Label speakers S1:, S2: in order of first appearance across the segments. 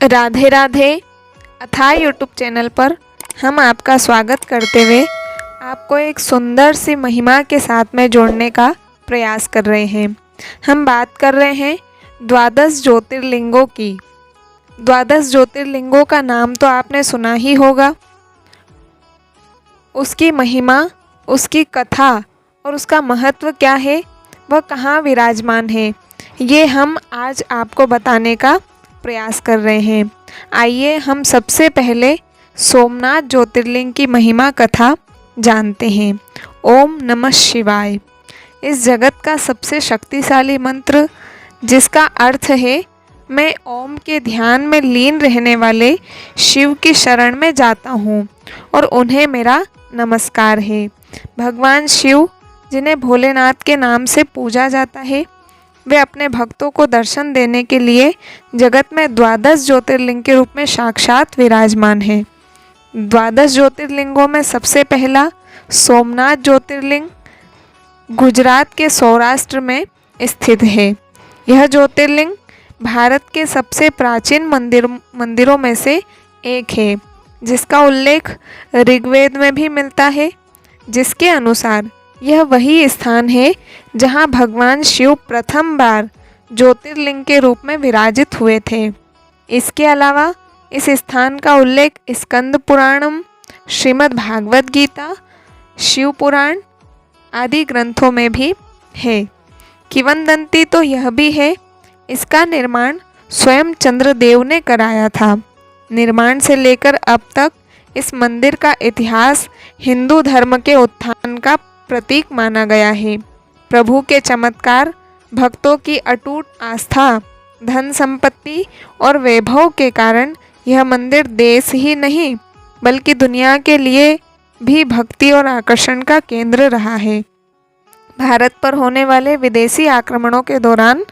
S1: राधे राधे अथाह YouTube channel पर हम आपका स्वागत करते हुए आपको एक सुंदर सी महिमा के साथ में जोड़ने का प्रयास कर रहे हैं। हम बात कर रहे हैं द्वादश ज्योतिर्लिंगों की। द्वादश ज्योतिर्लिंगों का नाम तो आपने सुना ही होगा। उसकी महिमा, उसकी कथा और उसका महत्व क्या है, वह कहाँ विराजमान है, ये हम आज आपको बताने का प्रयास कर रहे हैं। आइए हम सबसे पहले सोमनाथ ज्योतिर्लिंग की महिमा कथा जानते हैं। ओम नमः शिवाय इस जगत का सबसे शक्तिशाली मंत्र, जिसका अर्थ है मैं ओम के ध्यान में लीन रहने वाले शिव की शरण में जाता हूँ और उन्हें मेरा नमस्कार है। भगवान शिव, जिन्हें भोलेनाथ के नाम से पूजा जाता है, वे अपने भक्तों को दर्शन देने के लिए जगत में द्वादश ज्योतिर्लिंग के रूप में साक्षात विराजमान है। द्वादश ज्योतिर्लिंगों में सबसे पहला सोमनाथ ज्योतिर्लिंग गुजरात के सौराष्ट्र में स्थित है। यह ज्योतिर्लिंग भारत के सबसे प्राचीन मंदिरों में से एक है, जिसका उल्लेख ऋग्वेद में भी मिलता है, जिसके अनुसार यह वही स्थान है जहां भगवान शिव प्रथम बार ज्योतिर्लिंग के रूप में विराजित हुए थे। इसके अलावा इस स्थान का उल्लेख स्कंद पुराणम, श्रीमद् भागवत गीता, शिव पुराण आदि ग्रंथों में भी है। किंवदंती तो यह भी है, इसका निर्माण स्वयं चंद्रदेव ने कराया था। निर्माण से लेकर अब तक इस मंदिर का इतिहास हिंदू धर्म के उत्थान का प्रतीक माना गया है। प्रभु के चमत्कार, भक्तों की अटूट आस्था, धन संपत्ति और वैभव के कारण यह मंदिर देश ही नहीं बल्कि दुनिया के लिए भी भक्ति और आकर्षण का केंद्र रहा है। भारत पर होने वाले विदेशी आक्रमणों के दौरान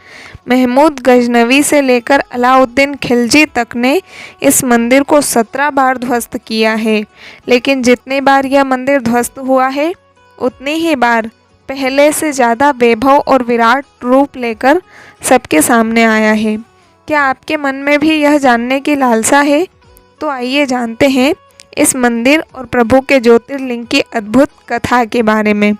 S1: महमूद गजनवी से लेकर अलाउद्दीन खिलजी तक ने इस मंदिर को 17 बार ध्वस्त किया है, लेकिन जितनी बार यह मंदिर ध्वस्त हुआ है उतनी ही बार पहले से ज़्यादा वैभव और विराट रूप लेकर सबके सामने आया है। क्या आपके मन में भी यह जानने की लालसा है? तो आइए जानते हैं इस मंदिर और प्रभु के ज्योतिर्लिंग की अद्भुत कथा के बारे में।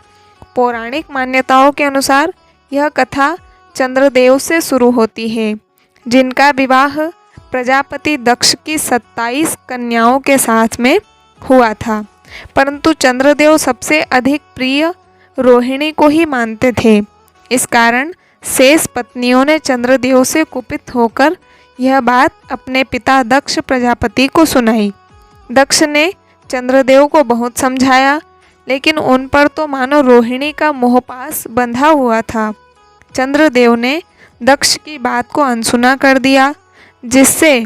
S1: पौराणिक मान्यताओं के अनुसार यह कथा चंद्रदेव से शुरू होती है, जिनका विवाह प्रजापति दक्ष की 27 कन्याओं के साथ में हुआ था, परंतु चंद्रदेव सबसे अधिक प्रिय रोहिणी को ही मानते थे। इस कारण शेष पत्नियों ने चंद्रदेव से कुपित होकर यह बात अपने पिता दक्ष प्रजापति को सुनाई। दक्ष ने चंद्रदेव को बहुत समझाया, लेकिन उन पर तो मानो रोहिणी का मोहपास बंधा हुआ था। चंद्रदेव ने दक्ष की बात को अनसुना कर दिया, जिससे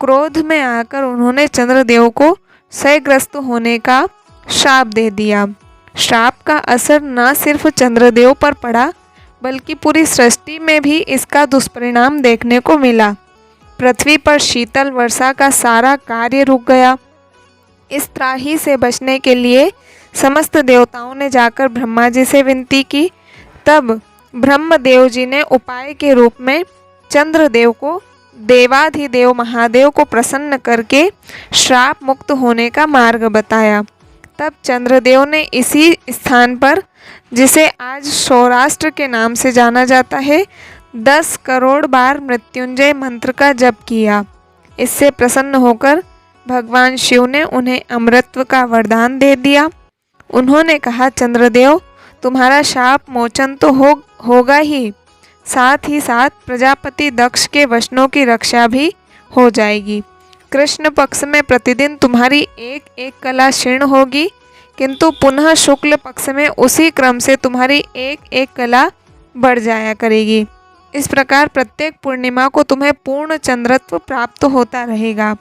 S1: क्रोध में आकर उन्होंने चंद्रदेव को क्षयग्रस्त होने का श्राप दे दिया। श्राप का असर न सिर्फ चंद्रदेव पर पड़ा, बल्कि पूरी सृष्टि में भी इसका दुष्परिणाम देखने को मिला। पृथ्वी पर शीतल वर्षा का सारा कार्य रुक गया। इस त्राही से बचने के लिए समस्त देवताओं ने जाकर ब्रह्मा जी से विनती की। तब ब्रह्मदेव जी ने उपाय के रूप में चंद्रदेव को देवाधिदेव महादेव को प्रसन्न करके श्राप मुक्त होने का मार्ग बताया। तब चंद्रदेव ने इसी स्थान पर, जिसे आज सौराष्ट्र के नाम से जाना जाता है, 10 करोड़ बार मृत्युंजय मंत्र का जप किया। इससे प्रसन्न होकर भगवान शिव ने उन्हें अमरत्व का वरदान दे दिया। उन्होंने कहा, चंद्रदेव, तुम्हारा शाप मोचन तो होगा ही, साथ ही साथ प्रजापति दक्ष के वचनों की रक्षा भी हो जाएगी। कृष्ण पक्ष में प्रतिदिन तुम्हारी एक एक कला क्षीण होगी, किंतु पुनः शुक्ल पक्ष में उसी क्रम से तुम्हारी एक एक कला बढ़ जाया करेगी। इस प्रकार प्रत्येक पूर्णिमा को तुम्हें पूर्ण चंद्रत्व प्राप्त होता रहेगा।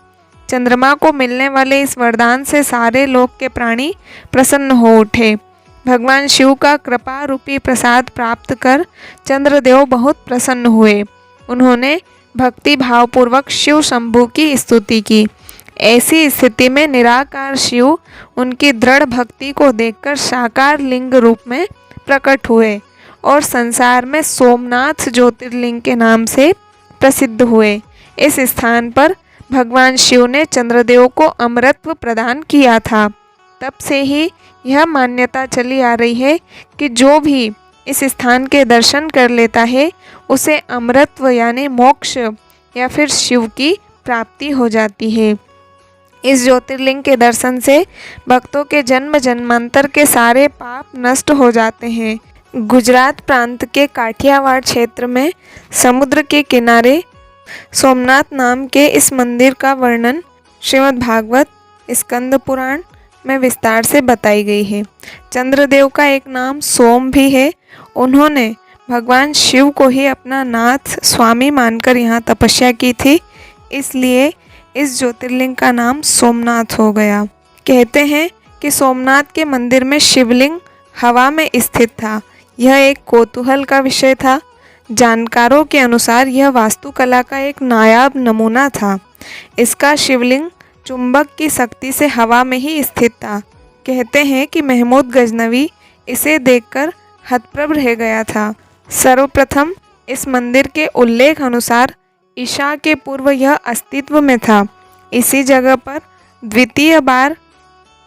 S1: चंद्रमा को मिलने वाले इस वरदान से सारे लोक के प्राणी प्रसन्न हो उठे। भगवान शिव का कृपा रूपी प्रसाद प्राप्त कर चंद्रदेव बहुत प्रसन्न हुए। उन्होंने भक्ति भावपूर्वक शिव शंभु की स्तुति की। ऐसी स्थिति में निराकार शिव उनकी दृढ़ भक्ति को देखकर साकार लिंग रूप में प्रकट हुए और संसार में सोमनाथ ज्योतिर्लिंग के नाम से प्रसिद्ध हुए। इस स्थान पर भगवान शिव ने चंद्रदेव को अमरत्व प्रदान किया था। तब से ही यह मान्यता चली आ रही है कि जो भी इस स्थान के दर्शन कर लेता है उसे अमरत्व यानी मोक्ष या फिर शिव की प्राप्ति हो जाती है। इस ज्योतिर्लिंग के दर्शन से भक्तों के जन्म जन्मांतर के सारे पाप नष्ट हो जाते हैं। गुजरात प्रांत के काठियावाड़ क्षेत्र में समुद्र के किनारे सोमनाथ नाम के इस मंदिर का वर्णन श्रीमद् भागवत स्कंद पुराण में विस्तार से बताई गई है। चंद्रदेव का एक नाम सोम भी है। उन्होंने भगवान शिव को ही अपना नाथ स्वामी मानकर यहाँ तपस्या की थी, इसलिए इस ज्योतिर्लिंग का नाम सोमनाथ हो गया। कहते हैं कि सोमनाथ के मंदिर में शिवलिंग हवा में स्थित था। यह एक कौतूहल का विषय था। जानकारों के अनुसार यह वास्तुकला का एक नायाब नमूना था। इसका शिवलिंग चुंबक की शक्ति से हवा में ही स्थित था। कहते हैं कि महमूद गजनवी इसे देखकर हतप्रभ रह गया था। सर्वप्रथम इस मंदिर के उल्लेख अनुसार ईशा के पूर्व यह अस्तित्व में था। इसी जगह पर द्वितीय बार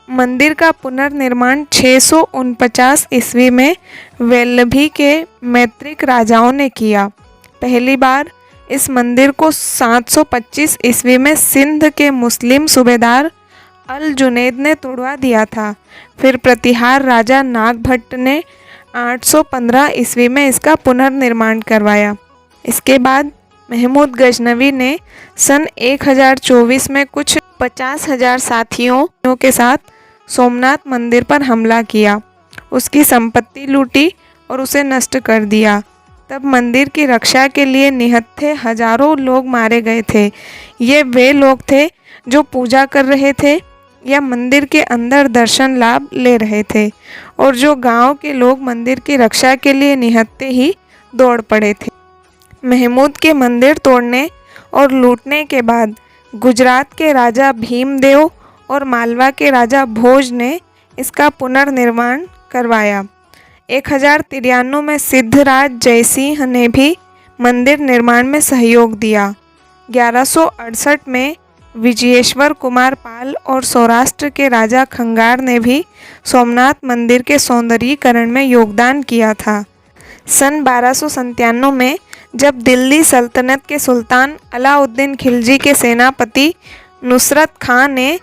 S1: मंदिर का पुनर्निर्माण 649 ईस्वी में वल्लभी के मैत्रिक राजाओं ने किया। पहली बार इस मंदिर को 725 ईस्वी में सिंध के मुस्लिम सूबेदार अल जुनैद ने तोड़वा दिया था। फिर प्रतिहार राजा नागभट्ट ने 815 ईस्वी में इसका पुनर्निर्माण करवाया। इसके बाद महमूद गजनवी ने सन 1024 में कुछ 50,000 साथियों के साथ सोमनाथ मंदिर पर हमला किया, उसकी संपत्ति लूटी और उसे नष्ट कर दिया। तब मंदिर की रक्षा के लिए निहत्थे हजारों लोग मारे गए थे। ये वे लोग थे जो पूजा कर रहे थे या मंदिर के अंदर दर्शन लाभ ले रहे थे, और जो गांव के लोग मंदिर की रक्षा के लिए निहत्थे ही दौड़ पड़े थे। महमूद के मंदिर तोड़ने और लूटने के बाद गुजरात के राजा भीमदेव और मालवा के राजा भोज ने इसका पुनर्निर्माण करवाया। 1093 में सिद्धराज जयसिंह ने भी मंदिर निर्माण में सहयोग दिया। 1168 में विजयेश्वर कुमार पाल और सौराष्ट्र के राजा खंगार ने भी सोमनाथ मंदिर के सौंदर्यीकरण में योगदान किया था। सन 1297 में जब दिल्ली सल्तनत के सुल्तान अलाउद्दीन खिलजी के सेनापति नुसरत खां ने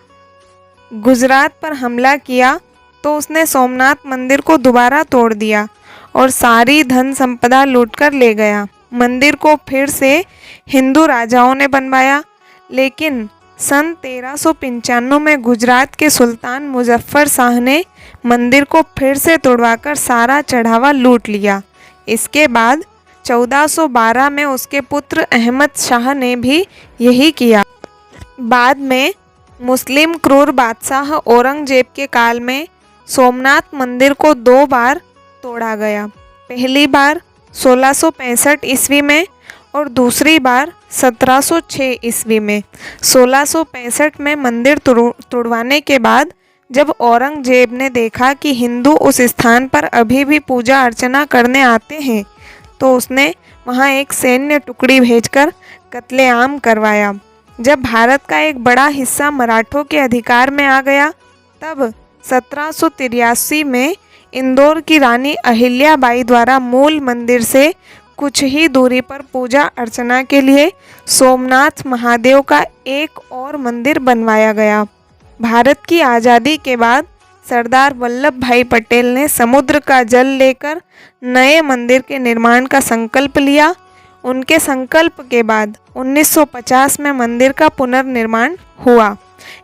S1: गुजरात पर हमला किया तो उसने सोमनाथ मंदिर को दोबारा तोड़ दिया और सारी धन संपदा लूटकर ले गया। मंदिर को फिर से हिंदू राजाओं ने बनवाया, लेकिन सन 1395 में गुजरात के सुल्तान मुजफ्फर शाह ने मंदिर को फिर से तोड़वाकर सारा चढ़ावा लूट लिया। इसके बाद 1412 में उसके पुत्र अहमद शाह ने भी यही किया। बाद में मुस्लिम क्रूर बादशाह औरंगजेब के काल में सोमनाथ मंदिर को 2 बार तोड़ा गया। पहली बार 1665 ईस्वी में और दूसरी बार 1706 ईस्वी में। 1665 में मंदिर तोड़वाने के बाद जब औरंगजेब ने देखा कि हिंदू उस स्थान पर अभी भी पूजा अर्चना करने आते हैं, तो उसने वहां एक सैन्य टुकड़ी भेजकर कत्लेआम करवाया। जब भारत का एक बड़ा हिस्सा मराठों के अधिकार में आ गया, तब 1783 में इंदौर की रानी अहिल्याबाई द्वारा मूल मंदिर से कुछ ही दूरी पर पूजा अर्चना के लिए सोमनाथ महादेव का एक और मंदिर बनवाया गया। भारत की आज़ादी के बाद सरदार वल्लभ भाई पटेल ने समुद्र का जल लेकर नए मंदिर के निर्माण का संकल्प लिया। उनके संकल्प के बाद 1950 में मंदिर का पुनर्निर्माण हुआ।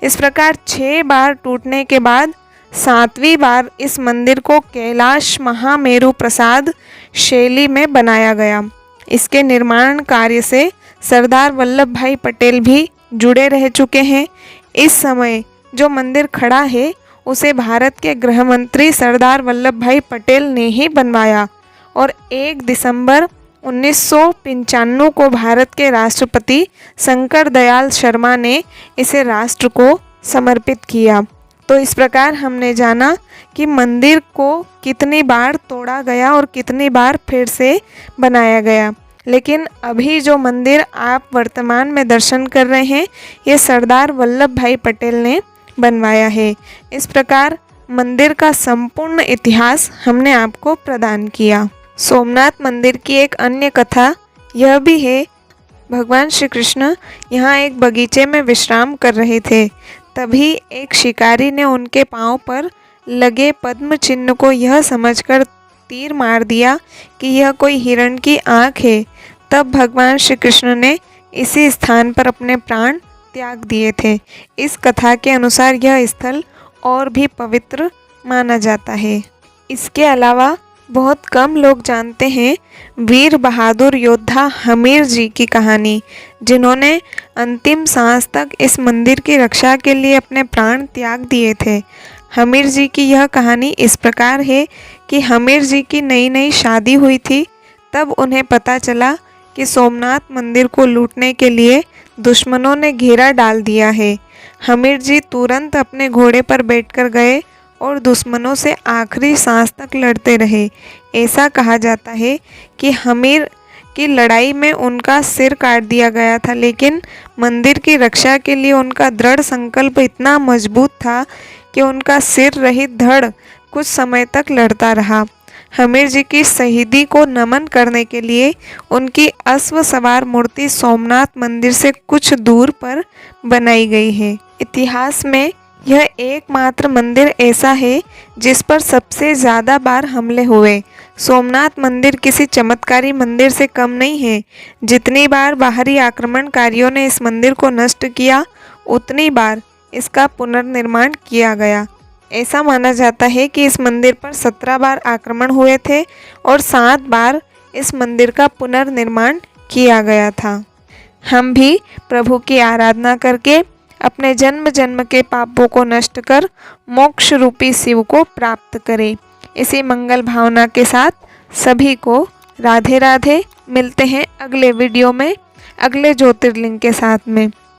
S1: इस प्रकार 6 बार टूटने के बाद 7वीं बार इस मंदिर को कैलाश महामेरु प्रसाद शैली में बनाया गया। इसके निर्माण कार्य से सरदार वल्लभ भाई पटेल भी जुड़े रह चुके हैं। इस समय जो मंदिर खड़ा है उसे भारत के गृह मंत्री सरदार वल्लभ भाई पटेल ने ही बनवाया और 1 दिसंबर 1995 को भारत के राष्ट्रपति शंकर दयाल शर्मा ने इसे राष्ट्र को समर्पित किया। तो इस प्रकार हमने जाना कि मंदिर को कितनी बार तोड़ा गया और कितनी बार फिर से बनाया गया। लेकिन अभी जो मंदिर आप वर्तमान में दर्शन कर रहे हैं ये सरदार वल्लभ भाई पटेल ने बनवाया है। इस प्रकार मंदिर का संपूर्ण इतिहास हमने आपको प्रदान किया। सोमनाथ मंदिर की एक अन्य कथा यह भी है, भगवान श्री कृष्ण यहाँ एक बगीचे में विश्राम कर रहे थे। तभी एक शिकारी ने उनके पांव पर लगे पद्म चिन्ह को यह समझकर तीर मार दिया कि यह कोई हिरण की आँख है। तब भगवान श्री कृष्ण ने इसी स्थान पर अपने प्राण त्याग दिए थे। इस कथा के अनुसार यह स्थल और भी पवित्र माना जाता है। इसके अलावा बहुत कम लोग जानते हैं वीर बहादुर योद्धा हमीर जी की कहानी, जिन्होंने अंतिम सांस तक इस मंदिर की रक्षा के लिए अपने प्राण त्याग दिए थे। हमीर जी की यह कहानी इस प्रकार है कि हमीर जी की नई नई शादी हुई थी। तब उन्हें पता चला कि सोमनाथ मंदिर को लूटने के लिए दुश्मनों ने घेरा डाल दिया है। हमीर जी तुरंत अपने घोड़े पर बैठकर गए और दुश्मनों से आखिरी सांस तक लड़ते रहे। ऐसा कहा जाता है कि हमीर की लड़ाई में उनका सिर काट दिया गया था, लेकिन मंदिर की रक्षा के लिए उनका दृढ़ संकल्प इतना मजबूत था कि उनका सिर रहित धड़ कुछ समय तक लड़ता रहा। हमीर जी की शहीदी को नमन करने के लिए उनकी अश्व सवार मूर्ति सोमनाथ मंदिर से कुछ दूर पर बनाई गई है। इतिहास में यह एकमात्र मंदिर ऐसा है जिस पर सबसे ज़्यादा बार हमले हुए। सोमनाथ मंदिर किसी चमत्कारी मंदिर से कम नहीं है। जितनी बार बाहरी आक्रमणकारियों ने इस मंदिर को नष्ट किया, उतनी बार इसका पुनर्निर्माण किया गया। ऐसा माना जाता है कि इस मंदिर पर 17 बार आक्रमण हुए थे और 7 बार इस मंदिर का पुनर्निर्माण किया गया था। हम भी प्रभु की आराधना करके अपने जन्म जन्म के पापों को नष्ट कर मोक्ष रूपी शिव को प्राप्त करें। इसी मंगल भावना के साथ सभी को राधे राधे। मिलते हैं अगले वीडियो में अगले ज्योतिर्लिंग के साथ में।